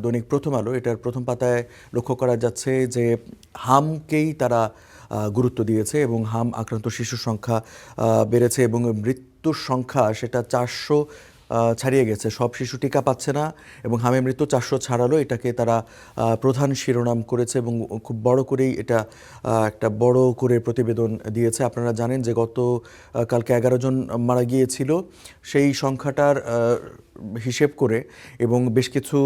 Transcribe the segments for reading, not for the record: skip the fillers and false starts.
দৈনিক প্রথম আলো, এটার প্রথম পাতায় লক্ষ্য করা যাচ্ছে যে হামকেই তারা গুরুত্ব দিয়েছে এবং হাম আক্রান্ত শিশুর সংখ্যা বেড়েছে এবং মৃত্যুর সংখ্যা সেটা 400 ছাড়িয়ে গেছে। সব শিশু টিকা পাচ্ছে না এবং হামে মৃত্যু 400 ছাড়ালো, এটাকে তারা প্রধান শিরোনাম করেছে এবং খুব বড় করেই এটা একটা বড় করে প্রতিবেদন দিয়েছে। আপনারা জানেন যে কালকে 11 জন মারা গিয়েছিল, সেই সংখ্যাটার হিসেব করে এবং বেশ কিছু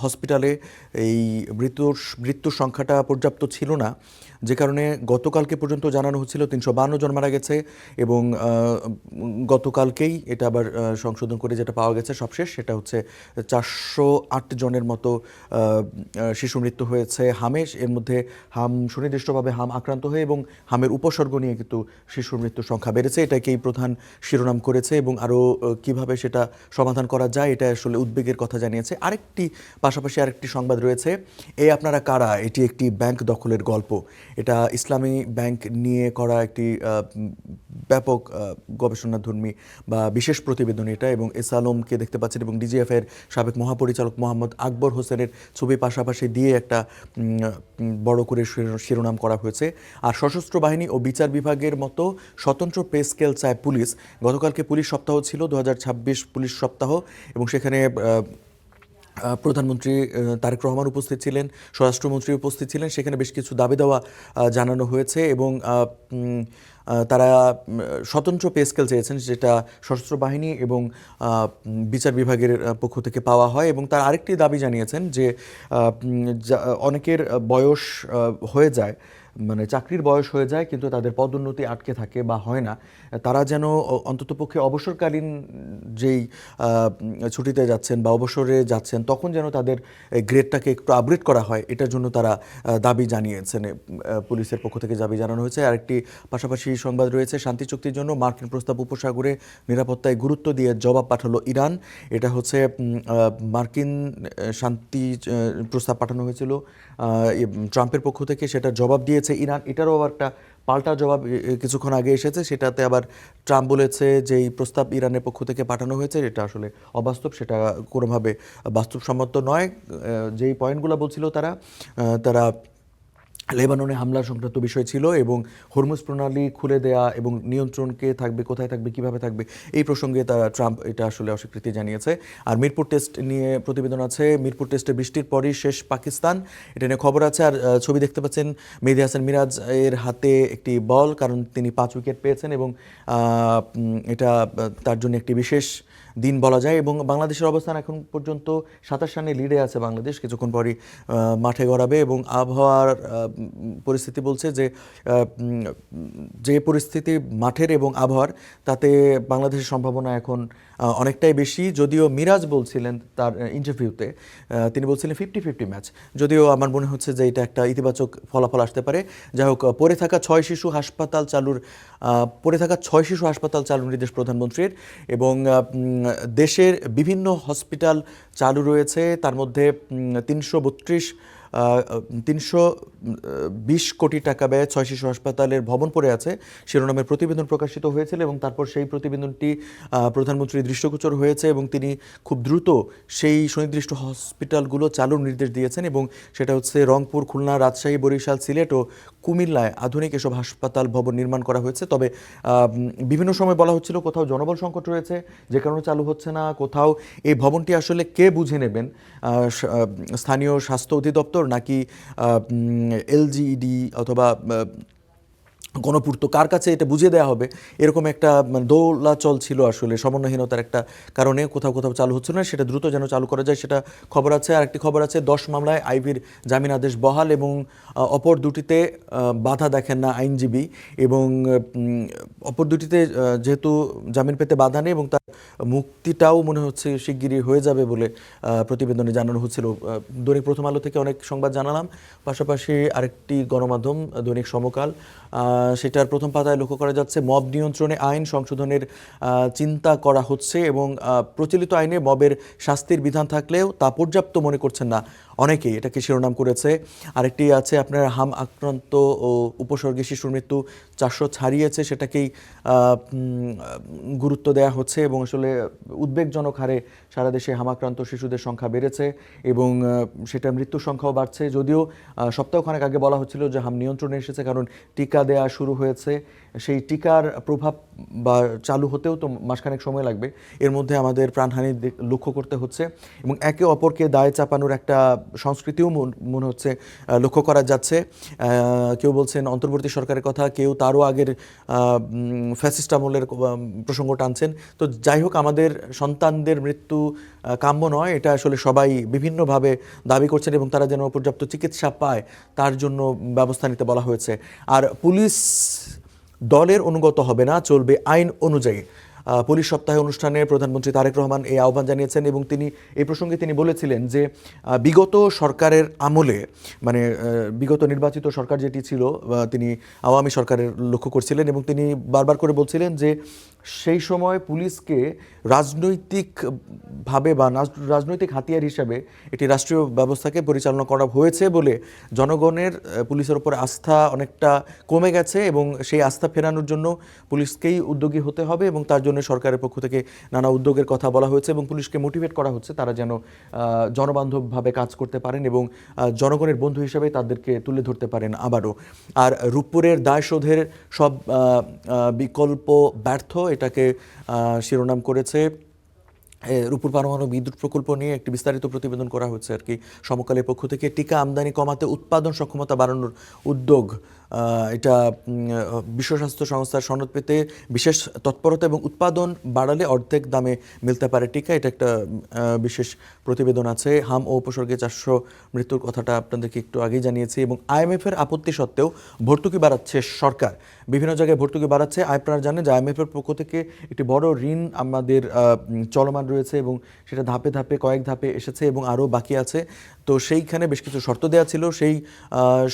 হসপিটালে এই মৃত্যুর সংখ্যাটা পর্যাপ্ত ছিল না, যে কারণে গতকালকে পর্যন্ত জানানো হচ্ছিল 352 জন মারা গেছে এবং গতকালকেই এটা আবার সংশোধন করে যেটা পাওয়া গেছে সবশেষ, সেটা হচ্ছে 408 জনের মতো শিশু মৃত্যু হয়েছে হামে। এর মধ্যে হাম সুনির্দিষ্টভাবে হাম আক্রান্ত হয়ে এবং হামের উপসর্গ নিয়ে কিন্তু শিশুর মৃত্যুর সংখ্যা বেড়েছে, এটাকেই প্রধান শিরোনাম করেছে এবং আরও কিভাবে সেটা সমাধান করা যায় এটা আসলে উদ্বেগের কথা জানিয়েছে। পাশাপাশি আরেকটি সংবাদ রয়েছে, আপনারা কারা, এটি একটি ব্যাংক দখলের গল্প। এটা ইসলামী ব্যাংক নিয়ে করা একটি ব্যাপক গবেষণাধর্মী বা বিশেষ প্রতিবেদন এটা, এবং এস আলমকে দেখতে পাচ্ছেন এবং ডিজিএফের সাবেক মহাপরিচালক মোহাম্মদ আকবর হোসেনের ছবি পাশাপাশি দিয়ে একটা বড় করে শিরোনাম করা হয়েছে। আর সশস্ত্র বাহিনী ও বিচার বিভাগের মতো স্বতন্ত্র পে স্কেল চায় পুলিশ। গতকালকে পুলিশ সপ্তাহ ছিল, 2026 পুলিশ সপ্তাহ, এবং সেখানে প্রধানমন্ত্রী তারেক রহমান উপস্থিত ছিলেন, স্বরাষ্ট্রমন্ত্রী উপস্থিত ছিলেন। সেখানে বেশ কিছু দাবি দেওয়া জানানো হয়েছে এবং তারা স্বতন্ত্র পে স্কেল চেয়েছেন, যেটা সশস্ত্র বাহিনী এবং বিচার বিভাগের পক্ষ থেকে পাওয়া হয়। এবং তার আরেকটি দাবি জানিয়েছেন যে অনেকের বয়স হয়ে যায়, মানে চাকরির বয়স হয়ে যায় কিন্তু তাদের পদোন্নতি আটকে থাকে বা হয় না, তারা যেন অন্ততপক্ষে অবসরকালীন যেই ছুটিতে যাচ্ছেন বা অবসরে যাচ্ছেন তখন যেন তাদের গ্রেডটাকে একটু আপগ্রেড করা হয়, এটার জন্য তারা দাবি জানিয়েছেন। পুলিশের পক্ষ থেকে দাবি জানানো হয়েছে। আরেকটি পাশাপাশি সংবাদ রয়েছে, শান্তি চুক্তির জন্য মার্কিন প্রস্তাব উপসাগরে নিরাপত্তায় গুরুত্ব দিয়ে জবাব পাঠালো ইরান। এটা হচ্ছে মার্কিন শান্তি প্রস্তাব পাঠানো হয়েছিল ট্রাম্পের পক্ষ থেকে, সেটার জবাব দিয়েছে ইরান। এটারও আবার একটা পাল্টা জবাব কিছুক্ষণ আগে এসেছে, সেটাতে আবার ট্রাম্প বলেছে যে এই প্রস্তাব ইরানের পক্ষ থেকে পাঠানো হয়েছে এটা আসলে অবাস্তব, সেটা কোনোভাবে বাস্তবসম্মত নয়। যেই পয়েন্টগুলো বলছিল তারা লেবাননে হামলা সংক্রান্ত বিষয় ছিল এবং হরমুজ প্রণালী খুলে দেয়া এবং নিয়ন্ত্রণকে থাকবে, কোথায় থাকবে, কিভাবে থাকবে, এই প্রসঙ্গে ট্রাম্প এটা আসলে অস্বীকৃতি জানিয়েছে। আর মিরপুর টেস্ট নিয়ে প্রতিবেদন আছে, মিরপুর টেস্টে বৃষ্টির পরই শেষ পাকিস্তান, এটা নিয়ে খবর আছে। আর ছবি দেখতে পাচ্ছেন মেহেদী হাসান মিরাজ এর হাতে একটি বল, কারণ তিনি 5 উইকেট পেয়েছেন এবং এটা তার জন্য একটি বিশেষ দিন বলা যায়। এবং বাংলাদেশের অবস্থান এখন পর্যন্ত 27 রানে লিডে আছে বাংলাদেশ, কিছুক্ষণ পরই মাঠে গড়াবে। এবং আবহাওয়ার পরিস্থিতি বলছে যে পরিস্থিতি মাঠের এবং আবহাওয়ার, তাতে বাংলাদেশের সম্ভাবনা এখন অনেকটাই বেশি। যদিও মিরাজ বলছিলেন তার ইন্টারভিউতে, তিনি বলছিলেন 50-50 ম্যাচ, যদিও আমার মনে হচ্ছে যে এটা একটা ইতিবাচক ফলাফল আসতে পারে। যাই হোক, পড়ে থাকা 6 শিশু হাসপাতাল চালুর নির্দেশ প্রধানমন্ত্রীর, এবং দেশের বিভিন্ন হসপিটাল চালু রয়েছে, তার মধ্যে 320 কোটি টাকা ব্যয়ে 6 শিশু হাসপাতালের ভবন পড়ে আছে শিরোনামের প্রতিবেদন প্রকাশিত হয়েছিল। এবং তারপর সেই প্রতিবেদনটি প্রধানমন্ত্রীর দৃষ্টিগোচর হয়েছে এবং তিনি খুব দ্রুত সেই সুনির্দিষ্ট হসপিটালগুলো চালুর নির্দেশ দিয়েছেন, এবং সেটা হচ্ছে রংপুর, খুলনা, রাজশাহী, বরিশাল, সিলেট ও কুমিল্লায় আধুনিক এসব হাসপাতাল ভবন নির্মাণ করা হয়েছে। তবে বিভিন্ন সময় বলা হচ্ছিল কোথাও জনবল সংকট রয়েছে যে কারণে চালু হচ্ছে না, কোথাও এই ভবনটি আসলে কে বুঝে নেবেন, স্থানীয় স্বাস্থ্য অধিদপ্তর নাকি এলজিইডি অথবা গণপূর্ত, কার কাছে এটা বুঝিয়ে দেওয়া হবে, এরকম একটা দোলাচল ছিল আসলে সমন্বয়হীনতার একটা কারণে কোথাও চালু হচ্ছে না। সেটা দ্রুত যেন চালু করা যায় সেটা খবর আছে। আর একটি খবর আছে, 10 মামলায় আইভীর জামিন আদেশ বহাল এবং অপর দুটিতে বাধা দেখেন না আইনজীবী, এবং অপর দুটিতে যেহেতু জামিন পেতে বাধা নেই এবং তার মুক্তিটাও মনে হচ্ছে শিগগিরই হয়ে যাবে বলে প্রতিবেদনে জানানো হচ্ছিল। দৈনিক প্রথম আলো থেকে অনেক সংবাদ জানালাম, পাশাপাশি আরেকটি গণমাধ্যম দৈনিক সমকাল, সেটার প্রথম পাতায় লক্ষ্য করা যাচ্ছে মব নিয়ন্ত্রণে আইন সংশোধনের চিন্তা করা হচ্ছে এবং প্রচলিত আইনে মবের শাস্তির বিধান থাকলেও তা পর্যাপ্ত মনে করছেন না অনেকেই, এটাকে শিরোনাম করেছে। আরেকটি আছে আপনার হাম আক্রান্ত ও উপসর্গে শিশুর মৃত্যু 400 ছাড়িয়েছে, সেটাকেই গুরুত্ব দেওয়া হচ্ছে এবং আসলে উদ্বেগজনক হারে সারা দেশে হামাক্রান্ত শিশুদের সংখ্যা বেড়েছে এবং সেটা মৃত্যুর সংখ্যাও বাড়ছে। যদিও সপ্তাহখানেক আগে বলা হচ্ছিল যে হাম নিয়ন্ত্রণে এসেছে, কারণ টিকা দেয়া শুরু হয়েছে। সেই টিকার প্রভাব বা চালু হতেও তো মাসখানেক সময় লাগবে, এর মধ্যে আমাদের প্রাণহানি লক্ষ্য করতে হচ্ছে এবং একে অপরকে দায় চাপানোর একটা সংস্কৃতিও মনে হচ্ছে লক্ষ্য করা যাচ্ছে। কেউ বলছেন অন্তর্বর্তী সরকারের কথা, কেউ তারও আগের ফ্যাসিস্ট আমলের প্রসঙ্গ টানছেন। তো যাই হোক, আমাদের সন্তানদের মৃত্যু কাম্য নয়, এটা আসলে সবাই বিভিন্নভাবে দাবি করছেন এবং তারা যেন পর্যাপ্ত চিকিৎসা পায় তার জন্য ব্যবস্থা নিতে বলা হয়েছে। আর পুলিশ দলের অনুগত হবে না, চলবে আইন অনুযায়ী। পুলিশ সপ্তাহে অনুষ্ঠানে প্রধানমন্ত্রী তারেক রহমান এই আহ্বান জানিয়েছেন এবং তিনি এই প্রসঙ্গে তিনি বলেছিলেন যে বিগত সরকারের আমলে, মানে বিগত নির্বাচিত সরকার যেটি ছিল, তিনি আওয়ামী সরকারের লক্ষ্য করছিলেন এবং তিনি বারবার করে বলছিলেন যে সেই সময় পুলিশকে রাজনৈতিকভাবে বা রাজনৈতিক হাতিয়ার হিসাবে এটি রাষ্ট্রীয় ব্যবস্থাকে পরিচালনা করা হয়েছে বলে জনগণের পুলিশের উপর আস্থা অনেকটা কমে গেছে এবং সেই আস্থা ফেরানোর জন্য পুলিশকেই উদ্যোগী হতে হবে এবং তার জন্য সরকারের পক্ষ থেকে নানা উদ্যোগের কথা বলা হয়েছে এবং পুলিশকে মোটিভেট করা হচ্ছে তারা যেন জনবান্ধবভাবে কাজ করতে পারেন এবং জনগণের বন্ধু হিসেবে তাদেরকে তুলে ধরতে পারেন আবারও। আর রূপপুরের দায় শোধের সব বিকল্প ব্যর্থ, এটাকে শিরোনাম করেছে। রূপপুর পারমাণবিক বিদ্যুৎ প্রকল্প নিয়ে একটি বিস্তারিত প্রতিবেদন করা হচ্ছে আর কি সমকালের পক্ষ থেকে। টিকা আমদানি কমাতে উৎপাদন সক্ষমতা বাড়ানোর উদ্যোগ, এটা বিশ্ব স্বাস্থ্য সংস্থার সনদ পেতে বিশেষ তৎপরতা এবং উৎপাদন বাড়ালে অর্ধেক দামে মিলতে পারে টিকা, এটা একটা বিশেষ প্রতিবেদন আছে। হাম ও উপসর্গে 400 মৃত্যুর কথাটা আপনাদেরকে একটু আগেই জানিয়েছি এবং আইএমএফের আপত্তি সত্ত্বেও ভর্তুকি বাড়াচ্ছে সরকার, বিভিন্ন জায়গায় ভর্তুকি বাড়াচ্ছে। আপনারা জানেন যে আইএমএফের পক্ষ থেকে একটি বড় ঋণ আমাদের চলমান রয়েছে এবং সেটা ধাপে ধাপে কয়েক ধাপে এসেছে এবং আরও বাকি আছে। তো সেইখানে বেশ কিছু শর্ত দেওয়া ছিল, সেই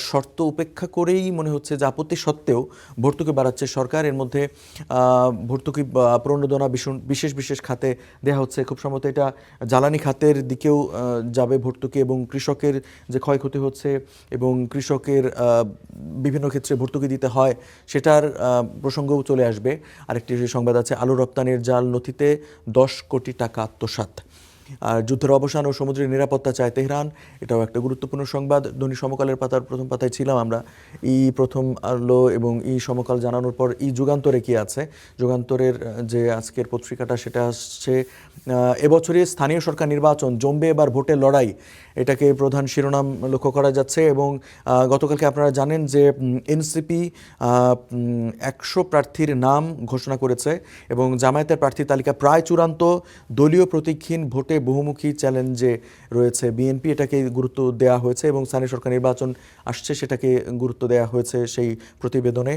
শর্ত উপেক্ষা করেই মনে হচ্ছে যে আপত্তি সত্ত্বেও ভর্তুকি বাড়াচ্ছে সরকার। এর মধ্যে ভর্তুকি প্রণোদনা বিশেষ বিশেষ খাতে দেওয়া হচ্ছে, খুব সম্ভবত এটা জ্বালানি খাতের দিকেও যাবে ভর্তুকি এবং কৃষকের যে ক্ষয়ক্ষতি হচ্ছে এবং কৃষকের বিভিন্ন ক্ষেত্রে ভর্তুকি দিতে হয় সেটার প্রসঙ্গও চলে আসবে। আরেকটি সংবাদ আছে, আলু রপ্তানির জাল নথিতে 10 কোটি টাকা আত্মসাৎ। আর যুদ্ধের অবসান ও সমুদ্রের নিরাপত্তা চায় তেহরান, এটাও একটা গুরুত্বপূর্ণ সংবাদ। দৈনিক সমকালের পাতার প্রথম পাতায় ছিলাম আমরা। প্রথম আলো এবং সমকাল জানানোর পর যুগান্তরে কি আছে, যুগান্তরের যে আজকের পত্রিকাটা সেটা আসছে এবছরের স্থানীয় সরকার নির্বাচন জমবে এবার ভোটের লড়াই, এটাকে প্রধান শিরোনাম লক্ষ্য করা যাচ্ছে। এবং গতকালকে আপনারা জানেন যে এনসিপি 100 প্রার্থীর নাম ঘোষণা করেছে এবং জামায়াতের প্রার্থী তালিকা প্রায় চূড়ান্ত। দলীয় প্রতীকহীন ভোটে বহুমুখী চ্যালেঞ্জে রয়েছে বিএনপি, এটাকে গুরুত্ব দেওয়া হয়েছে এবং স্থানীয় সরকার নির্বাচন আসছে সেটাকে গুরুত্ব দেওয়া হয়েছে সেই প্রতিবেদনে।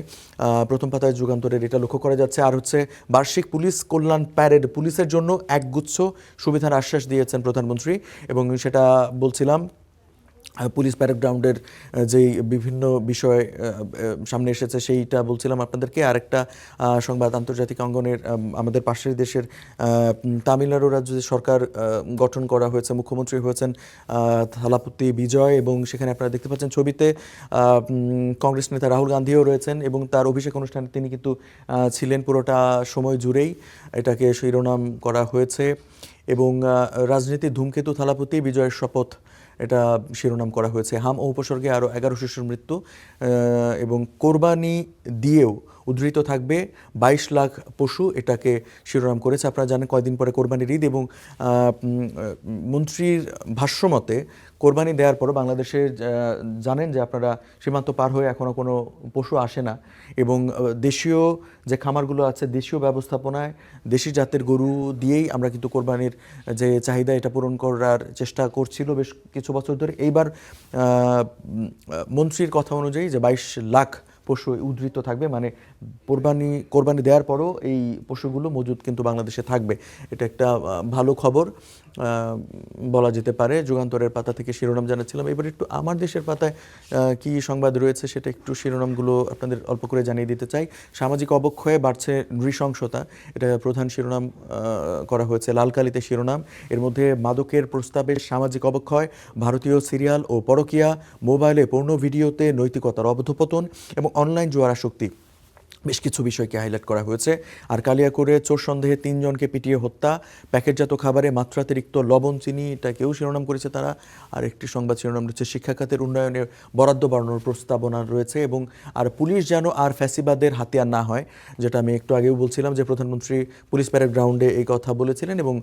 প্রথম পাতায় যুগান্তরের এটা লক্ষ্য করা যাচ্ছে। আর হচ্ছে বার্ষিক পুলিশ কল্যাণ প্যারেড, পুলিশের জন্য একগুচ্ছ সুবিধার আশ্বাস দিয়েছেন প্রধানমন্ত্রী এবং সেটা বলছিলাম পুলিশ প্যারেড গ্রাউন্ডের যেই বিভিন্ন বিষয় সামনে এসেছে সেইটা বলছিলাম আপনাদেরকে। আরেকটা সংবাদ, আন্তর্জাতিক অঙ্গনের আমাদের পাশের দেশের তামিলনাড়ু রাজ্যে সরকার গঠন করা হয়েছে, মুখ্যমন্ত্রী হয়েছেন থালাপতি বিজয় এবং সেখানে আপনারা দেখতে পাচ্ছেন ছবিতে কংগ্রেস নেতা রাহুল গান্ধীও রয়েছেন এবং তার অভিষেক অনুষ্ঠানে তিনি কিন্তু ছিলেন পুরোটা সময় জুড়েই, এটাকে শিরোনাম করা হয়েছে। এবং রাজনীতির ধূমকেতু থালাপতি বিজয়ের শপথ, এটা শিরোনাম করা হয়েছে। হাম ও উপসর্গে আরও 11 শিশুর মৃত্যু এবং কোরবানি দিয়েও উদ্ধৃত থাকবে 22 লাখ পশু, এটাকে শিরোনাম করেছে। আপনারা জানেন কয়েকদিন পরে কোরবানির ঈদ এবং মন্ত্রীর ভাষ্যমতে কোরবানি দেওয়ার পরও বাংলাদেশে জানেন যে আপনারা সীমান্ত পার হয়ে এখনও কোনো পশু আসে না এবং দেশীয় যে খামারগুলো আছে দেশীয় ব্যবস্থাপনায় দেশি জাতের গরু দিয়েই আমরা কিন্তু কোরবানির যে চাহিদা এটা পূরণ করার চেষ্টা করছিল বেশ কিছু বছর ধরে। এইবার মন্ত্রীর কথা অনুযায়ী যে 22 লাখ পশু উদ্ধৃত থাকবে, মানে কোরবানি দেওয়ার পরও এই পশুগুলো মজুদ কিন্তু বাংলাদেশে থাকবে, এটা একটা ভালো খবর। বলা যেতে পারে। যুগান্তরের পাতা থেকে শিরোনাম জানাচ্ছিলাম। এবার একটু আমার দেশের পাতায় কি সংবাদ রয়েছে সেটা একটু শিরোনামগুলো আপনাদের অল্প করে জানিয়ে দিতে চাই। সামাজিক অবক্ষয়ে বাড়ছে নৃশংসতা, এটা প্রধান শিরোনাম করা হয়েছে, লাল কালিতে শিরোনাম। এর মধ্যে মাদকের প্রস্তাবে সামাজিক অবক্ষয়, ভারতীয় সিরিয়াল ও পরকীয়া, মোবাইলে পর্ন ভিডিওতে নৈতিকতার অবধপতন এবং অনলাইন জুয়ার আসক্তি, বেশ কিছু বিষয়কে হাইলাইট করা হয়েছে। আর কালিয়াকৈরে চোর সন্দেহে 3 জনকে পিটিয়ে হত্যা, প্যাকেটজাত খাবারে মাত্রাতিরিক্ত লবণ চিনি, এটা কেউ শিরোনাম করেছে তারা। আর একটি সংবাদ শিরোনাম রয়েছে শিক্ষা খাতের উন্নয়নে বরাদ্দ বাড়ানোর প্রস্তাবনা রয়েছে। এবং আর পুলিশ যেন আর ফ্যাসিবাদের হাতিয়ার না হয়, যেটা আমি একটু আগেও বলছিলাম যে প্রধানমন্ত্রী পুলিশ প্যারেড গ্রাউন্ডে এই কথা বলেছিলেন। এবং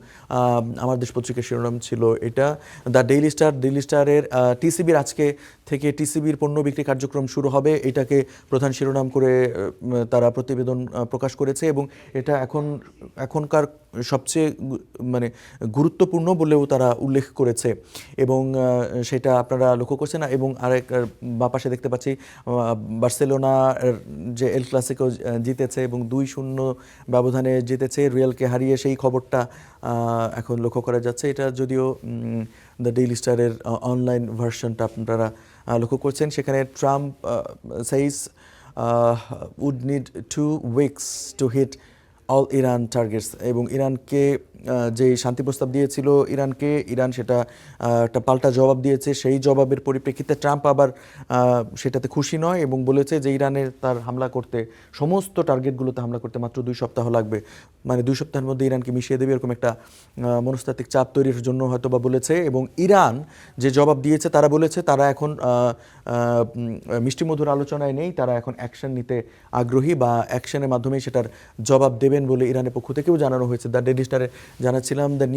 আমার দেশ পত্রিকার শিরোনাম ছিল এটা। দ্য ডেইলি স্টারের টিসিবির আজকে থেকে টিসিবির পণ্য বিক্রি কার্যক্রম শুরু হবে, এটাকে প্রধান শিরোনাম করে তারা প্রতিবেদন প্রকাশ করেছে। এবং এটা এখনকার সবচেয়ে মানে গুরুত্বপূর্ণ বলেও তারা উল্লেখ করেছে। এবং সেটা আপনারা লক্ষ্য করছেন। এবং আরেক বা পাশে দেখতে পাচ্ছি বার্সেলোনা যে এল ক্লাসিকো জিতেছে এবং 2-0 ব্যবধানে জিতেছে রিয়ালকে হারিয়ে, সেই খবরটা এখন লক্ষ্য করা যাচ্ছে। এটা যদিও দ্য ডেইলি স্টারের অনলাইন ভার্সনটা আপনারা লক্ষ্য করছেন। সেখানে Trump says would need 2 weeks to hit all Iran targets. এবং ইরানকে যে শান্তি প্রস্তাব দিয়েছিল ইরান সেটা একটা পাল্টা জবাব দিয়েছে। সেই জবাবের পরিপ্রেক্ষিতে ট্রাম্প আবার সেটাতে খুশি নয় এবং বলেছে যে ইরানের তার হামলা করতে, সমস্ত টার্গেটগুলোতে হামলা করতে মাত্র 2 সপ্তাহ লাগবে। মানে 2 সপ্তাহের মধ্যে ইরানকে মিশিয়ে দেবে, এরকম একটা মনস্তাত্ত্বিক চাপ তৈরির জন্য হয়তো বা বলেছে। এবং ইরান যে জবাব দিয়েছে, তারা বলেছে তারা এখন মিষ্টিমধুর আলোচনায় নেই, তারা এখন অ্যাকশন নিতে আগ্রহী বা অ্যাকশনের মাধ্যমেই সেটার জবাব দেবেন বলে ইরানের পক্ষ থেকেও জানানো হয়েছে। দ্য ডেইলি স্টারে জানাচ্ছিলাম। দ্য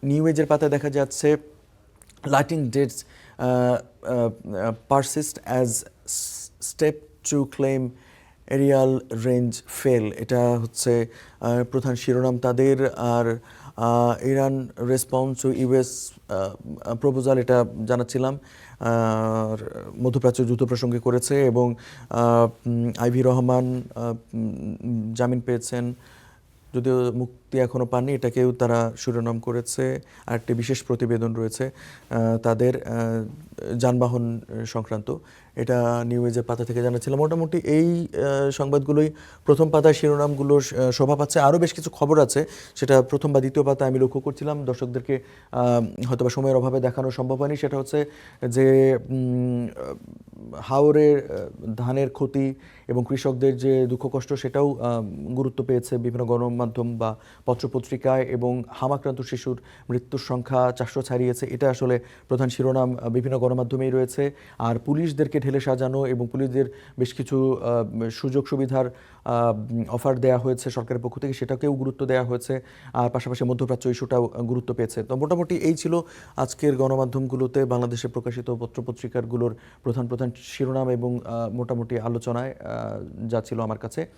নিউ এজের পাতায় দেখা যাচ্ছে lighting dates persist as step to claim aerial range fail, এটা হচ্ছে প্রধান শিরোনাম তাদের। আর Iran response to US proposal, এটা জানাচ্ছিলাম। আর মধ্যপ্রাচ্য যুদ্ধ প্রসঙ্গে করেছে। এবং আইভি রহমান জামিন পেয়েছেন, যদিও মুক্তি এখনও পাননি, এটাকেও তারা শিরোনাম করেছে। আর একটি বিশেষ প্রতিবেদন রয়েছে তাদের যানবাহন সংক্রান্ত, এটা নিউ এজের পাতা থেকে জানাচ্ছিলাম। মোটামুটি এই সংবাদগুলোই প্রথম পাতায় শিরোনামগুলো শোভা পাচ্ছে। আরও বেশ কিছু খবর আছে, সেটা প্রথম বা দ্বিতীয় পাতায় আমি লক্ষ্য করছিলাম, দর্শকদেরকে হয়তো বা সময়ের অভাবে দেখানো সম্ভব হয়নি। সেটা হচ্ছে যে হাওরের ধানের ক্ষতি এবং কৃষকদের যে দুঃখ কষ্ট, সেটাও গুরুত্ব পেয়েছে বিভিন্ন গণমাধ্যম বা পত্রপত্রিকায়। এবং হামাক্রান্ত শিশুর মৃত্যুর সংখ্যা 400 ছাড়িয়েছে, এটা আসলে প্রধান শিরোনাম বিভিন্ন গণমাধ্যমেই রয়েছে। আর পুলিশদেরকে ঢেলে সাজানো এবং পুলিশদের বেশ কিছু সুযোগ সুবিধার অফার দেওয়া হয়েছে সরকারের পক্ষ থেকে, সেটাকেও গুরুত্ব দেওয়া হয়েছে। আর পাশাপাশি মধ্যপ্রাচ্য ইস্যুটাও গুরুত্ব পেয়েছে। তো মোটামুটি এই ছিল আজকের গণমাধ্যমগুলোতে বাংলাদেশে প্রকাশিত পত্রপত্রিকাগুলোর প্রধান শিরোনাম এবং মোটামুটি আলোচনায় যা ছিল আমার কাছে।